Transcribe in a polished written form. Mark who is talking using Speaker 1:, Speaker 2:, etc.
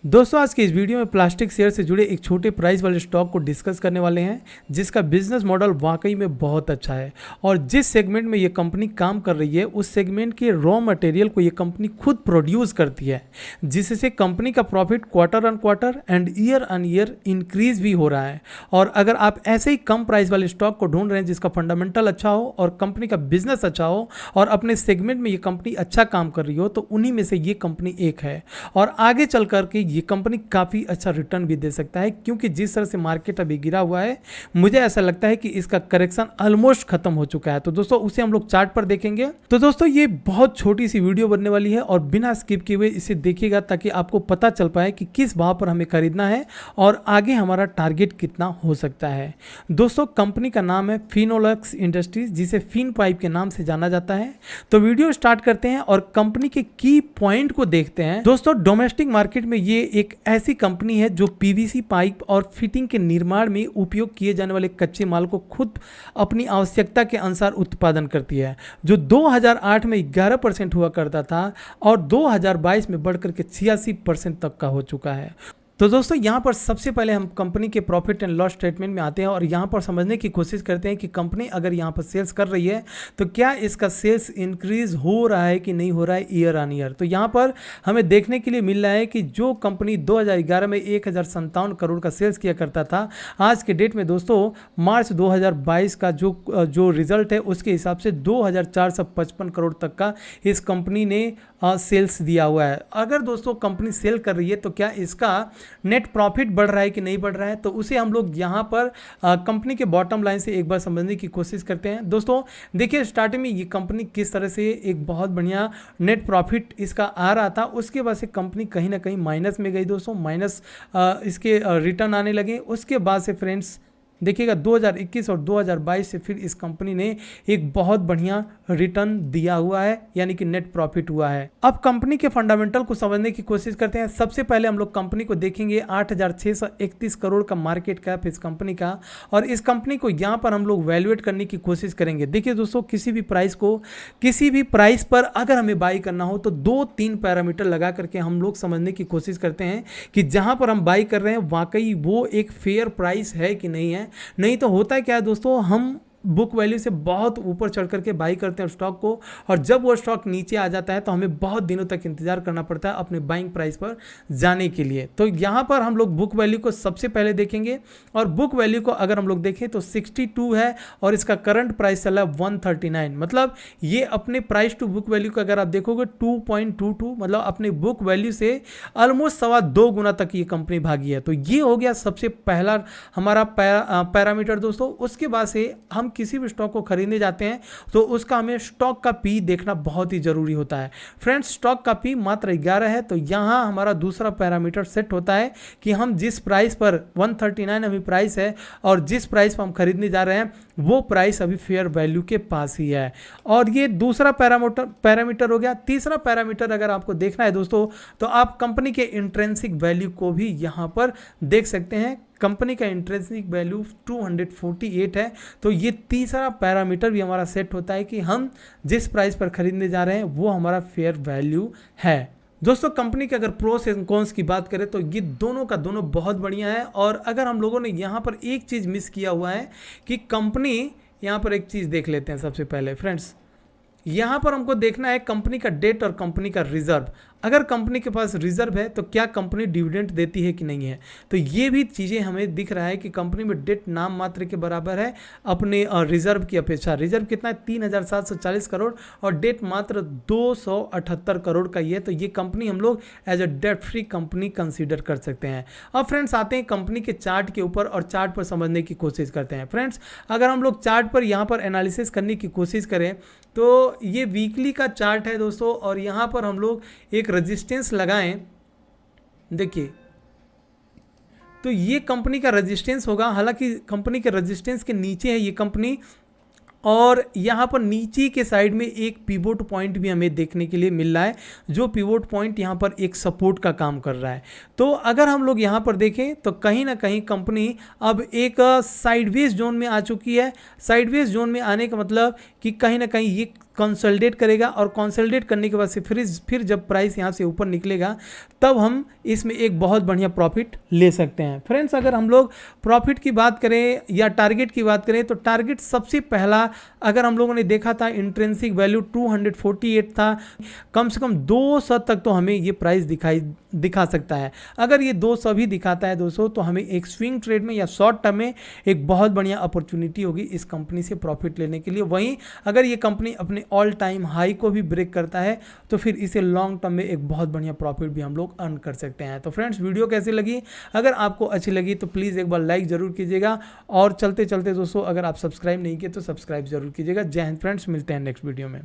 Speaker 1: दोस्तों आज के इस वीडियो में प्लास्टिक शेयर से जुड़े एक छोटे प्राइस वाले स्टॉक को डिस्कस करने वाले हैं जिसका बिजनेस मॉडल वाकई में बहुत अच्छा है और जिस सेगमेंट में ये कंपनी काम कर रही है उस सेगमेंट के रॉ मटेरियल को ये कंपनी खुद प्रोड्यूस करती है, जिससे कंपनी का profit quarter on quarter and year on year increase भी हो रहा है। और अगर आप ऐसे ही कम प्राइस वाले स्टॉक को ढूंढ रहे हैं जिसका फंडामेंटल अच्छा हो और कंपनी का बिजनेस अच्छा हो और अपने सेगमेंट में ये कंपनी अच्छा काम कर रही हो तो उन्हीं में से ये कंपनी एक है और आगे चल करके ये कंपनी काफ़ी अच्छा रिटर्न भी दे सकता है, क्योंकि जिस तरह से मार्केट अभी गिरा हुआ है मुझे ऐसा लगता है कि इसका करेक्शन ऑलमोस्ट खत्म हो चुका है। तो दोस्तों उसे हम लोग चार्ट पर देखेंगे। तो दोस्तों ये बहुत छोटी सी वीडियो बनने वाली है और बिना स्किप किए हुए इसे देखिएगा ताकि आपको पता चल पाए कि किस भाव पर हमें खरीदना है और आगे हमारा टारगेट कितना हो सकता है। दोस्तों कंपनी का नाम है फिनोलेक्स इंडस्ट्रीज, जिसे फिन पाइप के नाम से जाना जाता है। तो वीडियो स्टार्ट करते हैं और कंपनी के की पॉइंट को देखते हैं। दोस्तों डोमेस्टिक मार्केट में ये एक ऐसी कंपनी है जो पीवीसी पाइप और फिटिंग के निर्माण में उपयोग किए जाने वाले कच्चे माल को खुद अपनी आवश्यकता के अनुसार उत्पादन करती है, जो 2008 में 11% हुआ करता था और 2022 में बढ़कर के 86% तक का हो चुका है। तो दोस्तों यहाँ पर सबसे पहले हम कंपनी के प्रॉफिट एंड लॉस स्टेटमेंट में आते हैं और यहाँ पर समझने की कोशिश करते हैं कि कंपनी अगर यहाँ पर सेल्स कर रही है तो क्या इसका सेल्स इंक्रीज हो रहा है कि नहीं हो रहा है ईयर ऑन ईयर। तो यहाँ पर हमें देखने के लिए मिल रहा है कि जो कंपनी 2011 में 1057 करोड़ का सेल्स किया करता था, आज के डेट में दोस्तों मार्च 2022 का जो रिजल्ट है उसके हिसाब से 2455 करोड़ तक का इस कंपनी ने सेल्स दिया हुआ है। अगर दोस्तों कंपनी सेल कर रही है तो क्या इसका नेट प्रॉफिट बढ़ रहा है कि नहीं बढ़ रहा है, तो उसे हम लोग यहाँ पर कंपनी के बॉटम लाइन से एक बार समझने की कोशिश करते हैं। दोस्तों देखिए स्टार्टिंग में ये कंपनी किस तरह से एक बहुत बढ़िया नेट प्रॉफिट इसका आ रहा था, उसके बाद से कंपनी कहीं ना कहीं माइनस में गई दोस्तों, माइनस इसके रिटर्न आने लगे। उसके बाद से फ्रेंड्स देखिएगा 2021 और 2022 से फिर इस कंपनी ने एक बहुत बढ़िया रिटर्न दिया हुआ है, यानी कि नेट प्रॉफिट हुआ है। अब कंपनी के फंडामेंटल को समझने की कोशिश करते हैं। सबसे पहले हम लोग कंपनी को देखेंगे 8631 करोड़ का मार्केट कैप इस कंपनी का, और इस कंपनी को यहाँ पर हम लोग वैल्यूएट करने की कोशिश करेंगे। देखिए दोस्तों किसी भी प्राइस पर अगर हमें बाई करना हो तो 2-3 पैरामीटर लगा करके हम लोग समझने की कोशिश करते हैं कि जहाँ पर हम बाई कर रहे हैं वाकई वो एक फेयर प्राइस है कि नहीं है। नहीं तो होता है क्या है दोस्तों, हम बुक वैल्यू से बहुत ऊपर चढ़ करके बाई करते हैं स्टॉक को, और जब वो स्टॉक नीचे आ जाता है तो हमें बहुत दिनों तक इंतजार करना पड़ता है अपने बाइंग प्राइस पर जाने के लिए। तो यहाँ पर हम लोग बुक वैल्यू को सबसे पहले देखेंगे और बुक वैल्यू को अगर हम लोग देखें तो 62 है और इसका करंट प्राइस चला 139, मतलब ये अपने प्राइस टू बुक वैल्यू को अगर आप देखोगे 2.22, मतलब अपने बुक वैल्यू से ऑलमोस्ट 2.25 गुना तक ये कंपनी भागी है। तो ये हो गया सबसे पहला हमारा पैरामीटर दोस्तों। उसके बाद से हम किसी भी स्टॉक को खरीदने जाते हैं तो उसका हमें स्टॉक का पी देखना बहुत ही जरूरी होता है। फ्रेंड्स स्टॉक का पी मात्र 11 है, तो यहां हमारा दूसरा पैरामीटर सेट होता है कि हम जिस प्राइस पर 139 अभी प्राइस है और जिस प्राइस पर हम खरीदने जा रहे हैं वो प्राइस अभी फेयर वैल्यू के पास ही है, और ये दूसरा पैरामीटर हो गया। तीसरा पैरामीटर अगर आपको देखना है दोस्तों तो आप कंपनी के इंट्रिंसिक वैल्यू को भी यहां पर देख सकते हैं। कंपनी का इंट्रिंसिक वैल्यू 248 है, तो ये तीसरा पैरामीटर भी हमारा सेट होता है कि हम जिस प्राइस पर खरीदने जा रहे हैं वो हमारा फेयर वैल्यू है। दोस्तों कंपनी के अगर प्रोस एंड कॉन्स की बात करें तो ये दोनों का दोनों बहुत बढ़िया है, और अगर हम लोगों ने यहाँ पर एक चीज़ मिस किया हुआ है कि कंपनी, यहाँ पर एक चीज़ देख लेते हैं सबसे पहले फ्रेंड्स। यहाँ पर हमको देखना है कंपनी का डेट और कंपनी का रिजर्व। अगर कंपनी के पास रिजर्व है तो क्या कंपनी डिविडेंड देती है कि नहीं है, तो ये भी चीज़ें हमें दिख रहा है कि कंपनी में डेट नाम मात्र के बराबर है अपने रिजर्व की अपेक्षा। रिजर्व कितना है 3740 करोड़ और डेट मात्र 278 करोड़ का ही है, तो ये कंपनी हम लोग as a debt free company consider कर सकते हैं। अब फ्रेंड्स आते हैं कंपनी के चार्ट के ऊपर और चार्ट पर समझने की कोशिश करते हैं। फ्रेंड्स अगर हम लोग चार्ट पर यहाँ पर एनालिसिस करने की कोशिश करें तो ये वीकली का चार्ट है दोस्तों, और यहाँ पर हम लोग एक रेजिस्टेंस लगाएं, देखिए तो ये कंपनी का रेजिस्टेंस होगा। हालांकि कंपनी के रेजिस्टेंस के नीचे है ये कंपनी, और यहाँ पर नीचे के साइड में एक पिवोट पॉइंट भी हमें देखने के लिए मिल रहा है, जो पिवोट पॉइंट यहाँ पर एक सपोर्ट का काम कर रहा है। तो अगर हम लोग यहाँ पर देखें तो कहीं ना कहीं कंपनी अब एक साइडवेज जोन में आ चुकी है। साइडवेज जोन में आने का मतलब कि कहीं ना कहीं ये कंसोलिडेट करेगा और कंसोलिडेट करने के बाद से फिर जब प्राइस यहाँ से ऊपर निकलेगा तब हम इसमें एक बहुत बढ़िया प्रॉफिट ले सकते हैं। फ्रेंड्स, अगर हम लोग प्रॉफिट की बात करें या टारगेट की बात करें तो टारगेट सबसे पहला अगर हम लोगों ने देखा था इंट्रिंसिक वैल्यू 248 था, कम से कम 200 तक तो हमें ये प्राइस दिखा सकता है। अगर ये 200 भी दिखाता है दोस्तों तो हमें एक स्विंग ट्रेड में या शॉर्ट टर्म में एक बहुत बढ़िया अपॉर्चुनिटी होगी इस कंपनी से प्रॉफिट लेने के लिए। वहीं अगर ये कंपनी अपने ऑल टाइम हाई को भी ब्रेक करता है तो फिर इसे लॉन्ग टर्म में एक बहुत बढ़िया प्रॉफिट भी हम लोग अर्न कर सकते हैं। तो फ्रेंड्स, वीडियो कैसी लगी? अगर आपको अच्छी लगी तो प्लीज़ एक बार लाइक ज़रूर कीजिएगा और चलते चलते दोस्तों अगर आप सब्सक्राइब नहीं किए तो सब्सक्राइब जरूर कीजिएगा। जय हिंद फ्रेंड्स, मिलते हैं नेक्स्ट वीडियो में।